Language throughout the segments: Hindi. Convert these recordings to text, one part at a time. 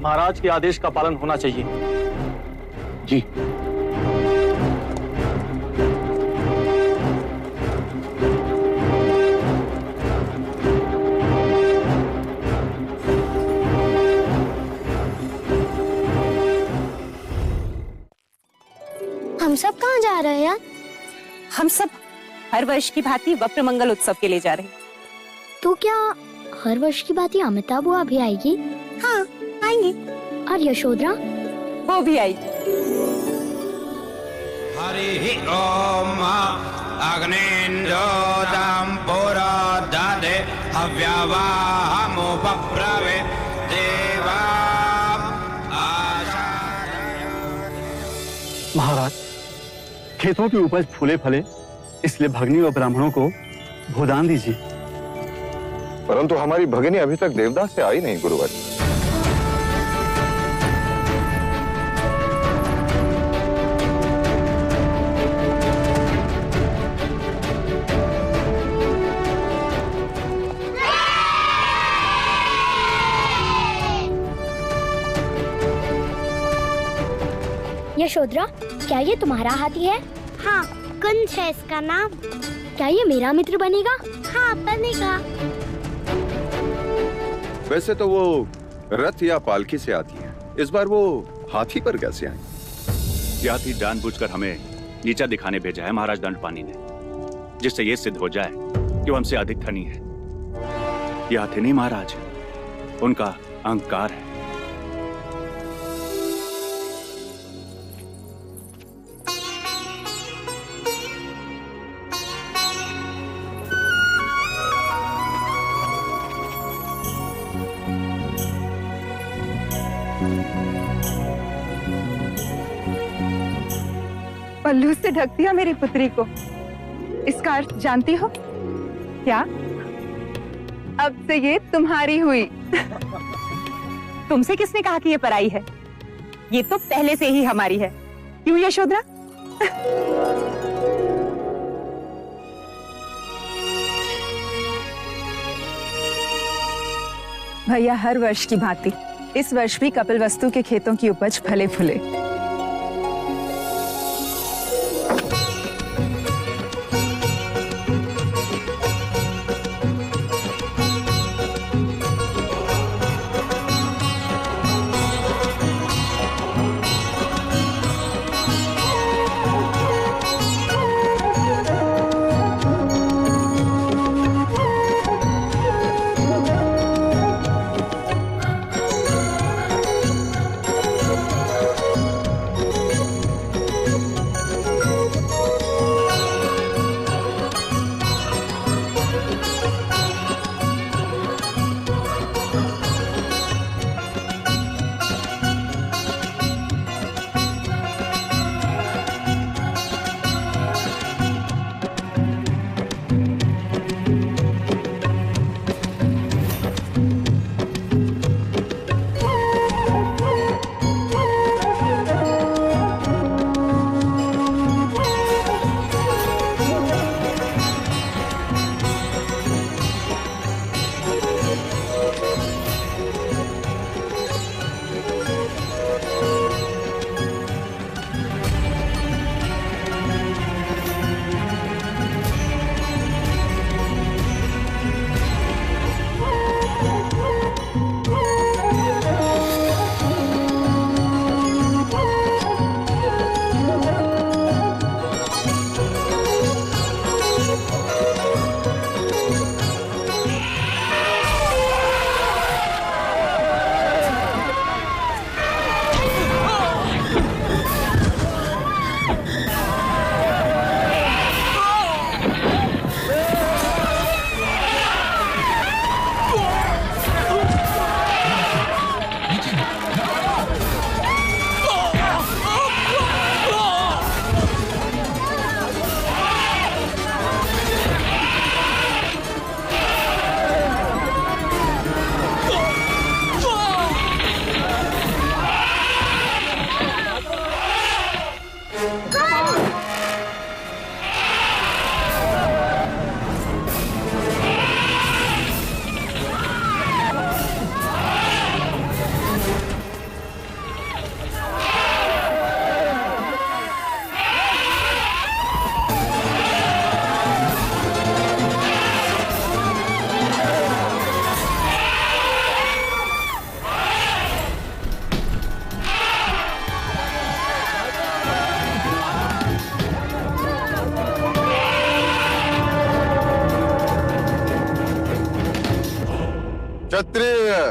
महाराज के आदेश का पालन होना चाहिए। जी। हम सब कहाँ जा रहे हैं यार? हम सब हर वर्ष की भांति वक्र मंगल उत्सव के लिए जा रहे हैं। तो क्या हर वर्ष की भांति अमिता बुआ भी आएगी? हाँ, आएंगी। और यशोधरा? वो भी आएगी। हरि ओम अग्निंजोदम पुरा ददे हव्यवाहमुपप्रवे देवा। महाराज, खेतों की उपज फूले फले, इसलिए भगनी व ब्राह्मणों को भोदान दीजिए। परंतु हमारी भगिनी अभी तक देवदास से आई नहीं गुरुवर। यशोधरा, क्या ये तुम्हारा हाथी है? हाँ, कुंज है इसका नाम। क्या ये मेरा मित्र बनेगा? हाँ, बनेगा। वैसे तो वो रथ या पालकी से आती है, इस बार वो हाथी पर कैसे आई? ये हाथी जानबूझकर हमें नीचा दिखाने भेजा है महाराज दंडपानी ने, जिससे ये सिद्ध हो जाए कि वो हमसे अधिक धनी है। ये हाथी नहीं महाराज, उनका अहंकार है। पल्लू से ढक दिया मेरी पुत्री को। इसका अर्थ जानती हो क्या? अब से ये तुम्हारी हुई। तुमसे किसने कहा कि ये पराई है? ये तो पहले से ही हमारी है। क्यों यशोधरा? भैया, हर वर्ष की भांति इस वर्ष भी कपिलवस्तु के खेतों की उपज फले फूले।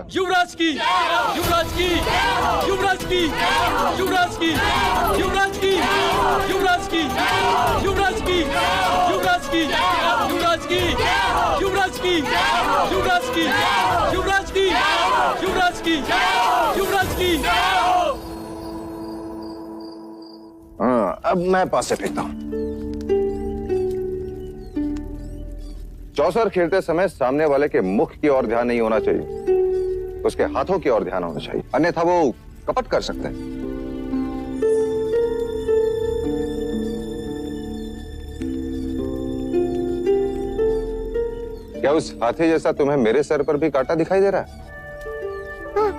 युवराज की, युवराज की, युवराज की, युवराज की, युवराज की, युवराज की, युवराज की, युवराज की, युवराज की, युवराज की, युवराज की, युवराज की, युवराज की, युवराज की। हाँ, अब मैं पास से फेंकता हूं। चौसर खेलते समय सामने वाले के मुख की ओर ध्यान नहीं होना चाहिए, उसके हाथों की ओर ध्यान होना चाहिए, अन्यथा वो कपट कर सकते हैं। क्या उस हाथी जैसा तुम्हें मेरे सर पर भी कांटा दिखाई दे रहा है? हाँ।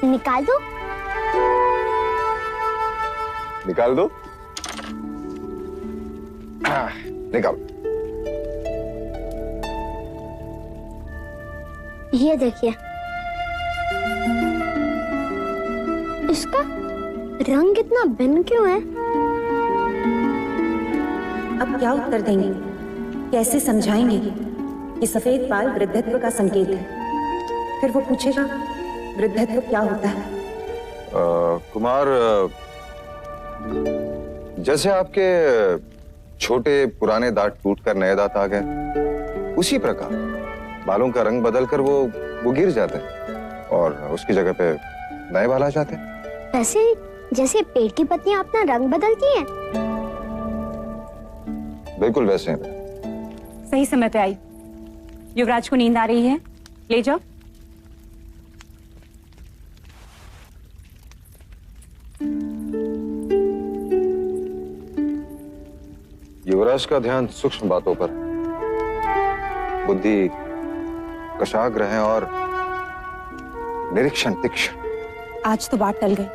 निकाल दो। निकाल दो। हाँ, निकाल। ये देखिए, इसका रंग इतना भिन्न क्यों है? अब क्या उत्तर देंगे, कैसे समझाएंगे कि सफेद बाल वृद्धत्व का संकेत है? फिर वो पूछेगा वृद्धत्व क्या होता है? कुमार, जैसे आपके छोटे पुराने दांत टूटकर नए दांत आ गए, उसी प्रकार बालों का रंग बदलकर वो गिर जाते हैं और उसकी जगह पे नए बाल आ जाते हैं। वैसे जैसे पेड़ की पत्तियां अपना रंग बदलती हैं। बिल्कुल वैसे हैं। सही समय पे आई। युवराज को नींद आ रही है, ले जाओ। युवराज का ध्यान सूक्ष्म बातों पर, बुद्धि कशाग्र है और निरीक्षण तीक्ष्ण। आज तो बात टल गई,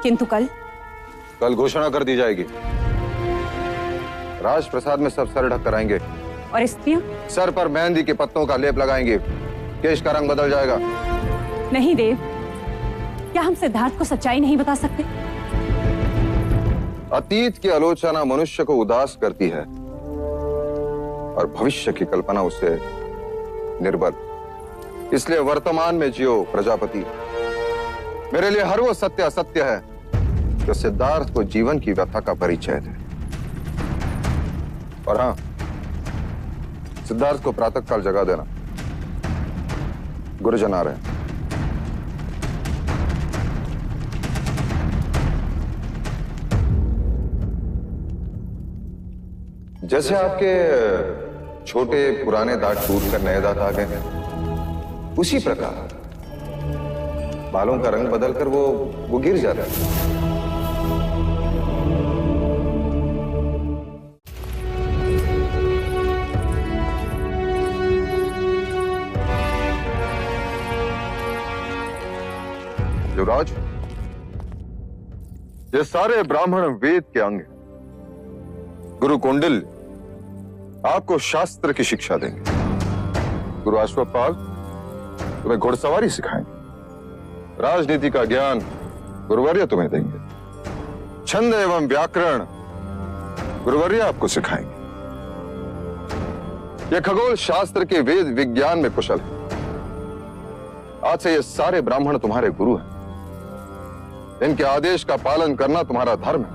किंतु कल घोषणा कर दी जाएगी। राजप्रसाद में सब सर ढक कर आएंगे और स्त्रियां सर पर मेहंदी के पत्तों का लेप लगाएंगे, केश का रंग बदल जाएगा। नहीं देव, क्या हम सिद्धार्थ को सच्चाई नहीं बता सकते? अतीत की आलोचना मनुष्य को उदास करती है और भविष्य की कल्पना उसे निर्बल। इसलिए वर्तमान में जियो प्रजापति। मेरे लिए हर वो सत्य असत्य है जो सिद्धार्थ को जीवन की व्यथा का परिचय है। और हाँ, सिद्धार्थ को प्रातःकाल जगा देना, गुरुजन आ रहे हैं। जैसे आपके छोटे पुराने दांत टूटकर नए दांत आ गए, उसी प्रकार बालों का रंग बदलकर वो गिर जाता है। युवराज, ये सारे ब्राह्मण वेद के अंग हैं। गुरु कौंडिल आपको शास्त्र की शिक्षा देंगे। गुरु अश्वपाल तुम्हें घुड़सवारी सिखाएंगे। राजनीति का ज्ञान गुरुवर्य तुम्हें देंगे। छंद एवं व्याकरण गुरुवर्य आपको सिखाएंगे। ये खगोल शास्त्र के वेद विज्ञान में कुशल है। आज से ये सारे ब्राह्मण तुम्हारे गुरु हैं। इनके आदेश का पालन करना तुम्हारा धर्म है।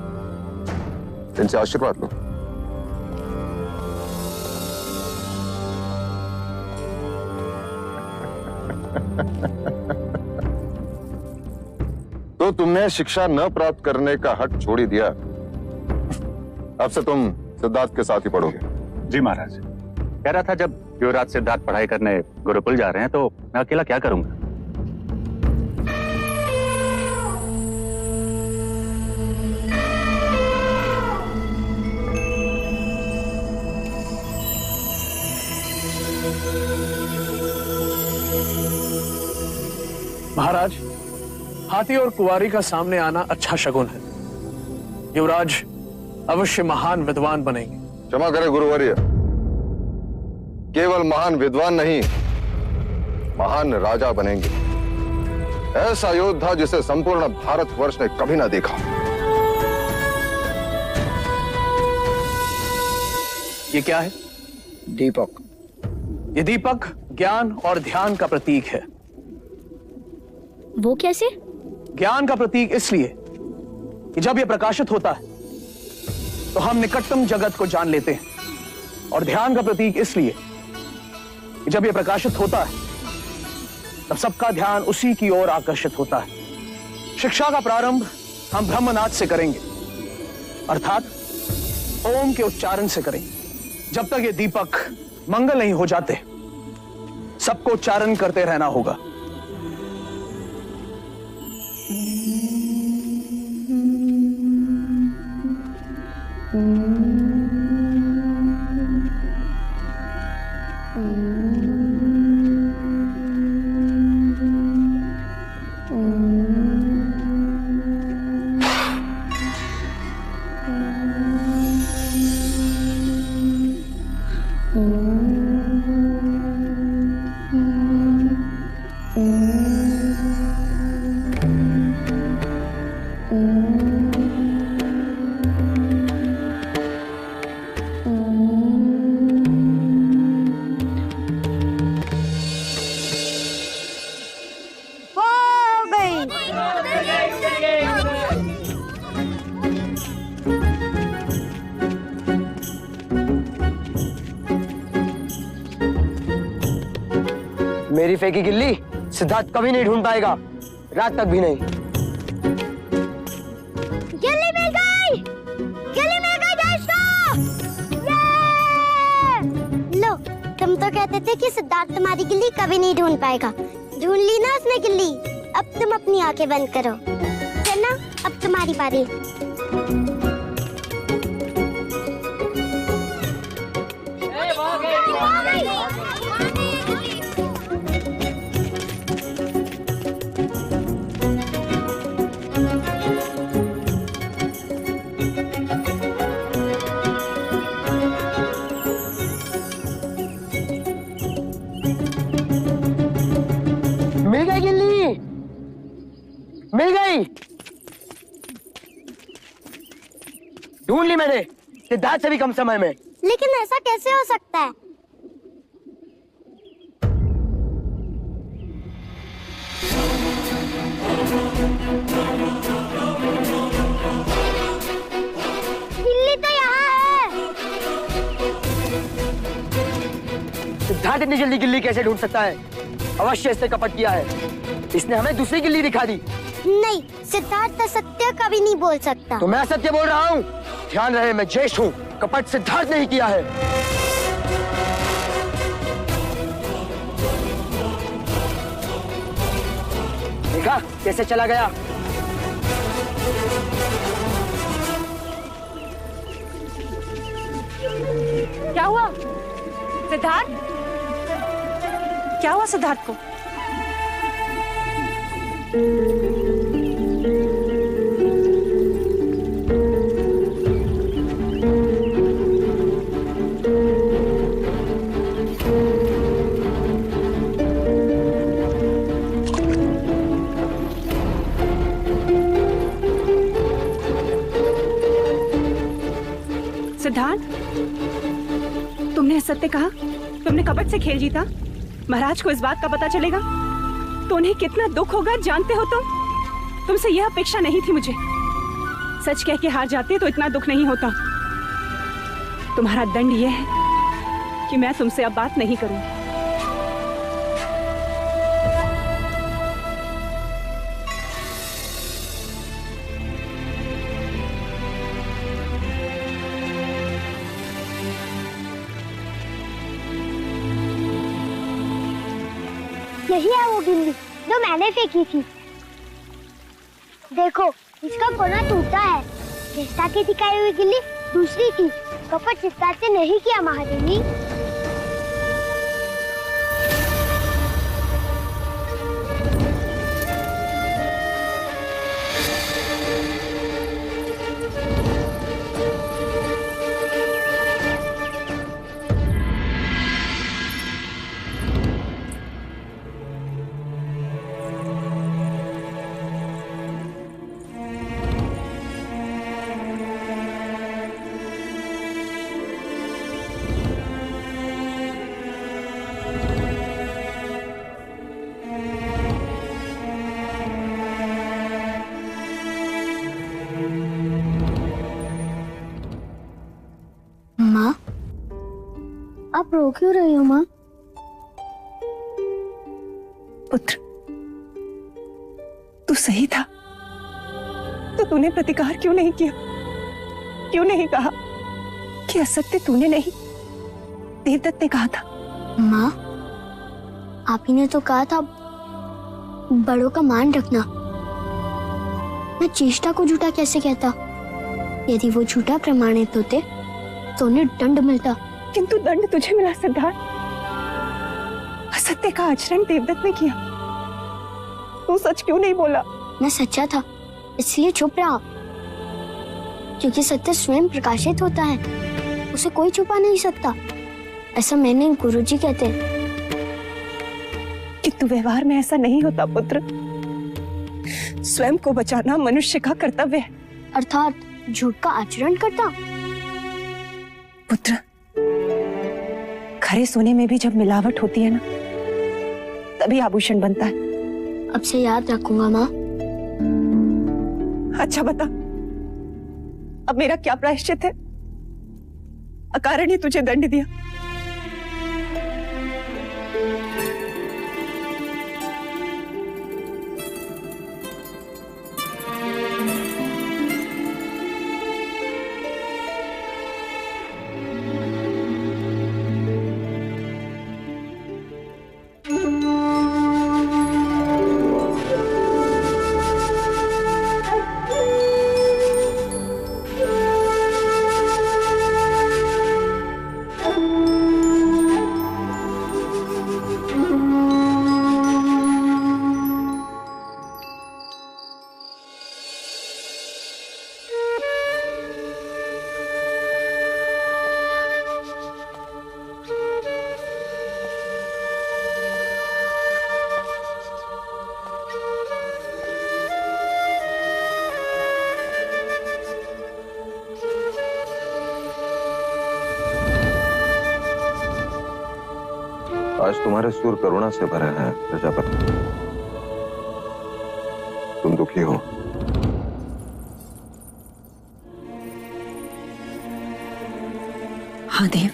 इनसे आशीर्वाद लो। तो तुमने शिक्षा न प्राप्त करने का हक छोड़ ही दिया। अब से तुम सिद्धार्थ के साथ ही पढ़ोगे। जी महाराज। कह रहा था जब युवराज सिद्धार्थ पढ़ाई करने गुरुकुल जा रहे हैं तो मैं अकेला क्या करूंगा। महाराज, हाथी और कुंवारी का सामने आना अच्छा शगुन है। युवराज अवश्य महान विद्वान बनेंगे। क्षमा करें गुरुवर्य, केवल महान विद्वान नहीं, महान राजा बनेंगे। ऐसा योद्धा जिसे संपूर्ण भारतवर्ष ने कभी ना देखा। ये क्या है? दीपक। ये दीपक ज्ञान और ध्यान का प्रतीक है। वो कैसे? ज्ञान का प्रतीक इसलिए कि जब यह प्रकाशित होता है तो हम निकटतम जगत को जान लेते हैं, और ध्यान का प्रतीक इसलिए कि जब यह प्रकाशित होता है तब सबका ध्यान उसी की ओर आकर्षित होता है। शिक्षा का प्रारंभ हम ब्रह्मनाद से करेंगे, अर्थात ओम के उच्चारण से करेंगे। जब तक ये दीपक मंगल नहीं हो जाते, सबको उच्चारण करते रहना होगा। मेरी फेंकी गिल्ली सिद्धार्थ कभी नहीं ढूंढ पाएगा, रात तक भी नहीं। गिल्ली मिल गई! गिल्ली मिल गई दोस्तों! लो, तुम तो कहते थे कि सिद्धार्थ तुम्हारी गिल्ली कभी नहीं ढूंढ पाएगा। ढूंढ ली ना उसने गिल्ली। अब तुम अपनी आंखें बंद करो। चलना, अब तुम्हारी बारी। मिल गई गिल्ली, मिल गई। ढूंढ ली मैंने, सिद्धार्थ से भी कम समय में। लेकिन ऐसा कैसे हो सकता है? गिल्ली तो यहाँ है। सिद्धार्थ इतनी जल्दी गिल्ली कैसे ढूंढ सकता है? अवश्य इसने कपट किया है। इसने हमें दूसरी गिल्ली दिखा दी। नहीं, सिद्धार्थ असत्य कभी नहीं बोल सकता। तो मैं सत्य बोल रहा हूँ। ध्यान रहे, मैं ज्येष्ठ हूँ। कपट सिद्धार्थ ने ही किया है। देखा कैसे चला गया? क्या हुआ सिद्धार्थ? क्या हुआ सिद्धार्थ को? सिद्धार्थ, तुमने सत्य कहा, तुमने कपट से खेल जीता। महाराज को इस बात का पता चलेगा तो उन्हें कितना दुख होगा, जानते हो तुम? तुमसे यह अपेक्षा नहीं थी मुझे। सच कह के हार जाते तो इतना दुख नहीं होता। तुम्हारा दंड यह है कि मैं तुमसे अब बात नहीं करूं। यही है वो गिल्ली जो मैंने फेंकी थी। देखो, इसका कोना टूटा है। चेष्टा की दिखाई हुई गिल्ली दूसरी थी। कपट सिद्धार्थ से नहीं किया महादेवी। आप रो क्यों रही हो माँ? पुत्र, तू सही था तो तूने प्रतिकार क्यों नहीं किया? क्यों नहीं कहा कि असत्य तूने नहीं, देवदत्त ने कहा था? माँ, आप ही ने तो कहा था बड़ों का मान रखना। मैं चेष्टा को झूठा कैसे कहता? यदि वो झूठा प्रमाणित होते तो उन्हें दंड मिलता। किंतु दंड तुझे मिला सिद्धार्थ। असत्य का आचरण देवदत्त ने किया, तू सच क्यों नहीं बोला? मैं सच्चा था इसलिए चुप रहा, क्योंकि सत्य स्वयं प्रकाशित होता है, उसे कोई छुपा नहीं सकता। ऐसा मैंने गुरुजी कहते हैं। किंतु व्यवहार में ऐसा नहीं होता पुत्र। स्वयं को बचाना मनुष्य का कर्तव्य है। अर्थात झूठ का आचरण करता। पुत्र, खरे सोने में भी जब मिलावट होती है ना, तभी आभूषण बनता है। अब से याद रखूंगा माँ। अच्छा बता, अब मेरा क्या प्रायश्चित है? अकारण ही तुझे दंड दिया। आज तुम्हारे सुर करुणा से भरे हैं प्रजापति। तुम दुखी हो। हाँ देव,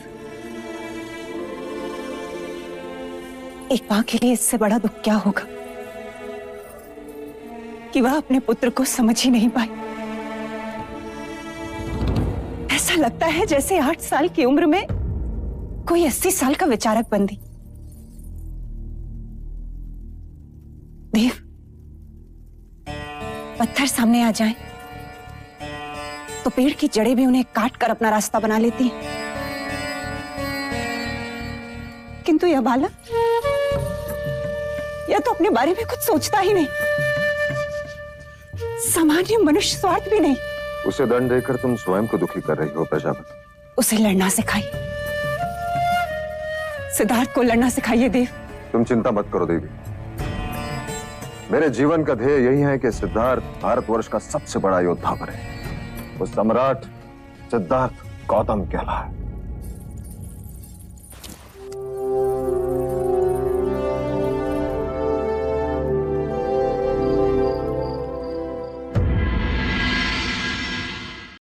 एक मां के लिए इससे बड़ा दुख क्या होगा कि वह अपने पुत्र को समझ ही नहीं पाई। ऐसा लगता है जैसे 8 साल की उम्र में कोई 80 साल का विचारक बन दी। देव, पत्थर सामने आ जाएं, तो पेड़ की जड़ें भी उन्हें काट कर अपना रास्ता बना लेती हैं। किंतु यह बालक, यह तो अपने बारे में कुछ सोचता ही नहीं। सामान्य मनुष्य स्वार्थ भी नहीं। उसे दंड देकर तुम स्वयं को दुखी कर रही हो प्रजापति। उसे लड़ना सिखाइए, सिद्धार्थ को लड़ना सिखाइए देव। तुम चिंता मत करो देवी। मेरे जीवन का ध्येय यही है कि सिद्धार्थ भारतवर्ष का सबसे बड़ा योद्धा बने। वो सम्राट सिद्धार्थ गौतम कहलाए।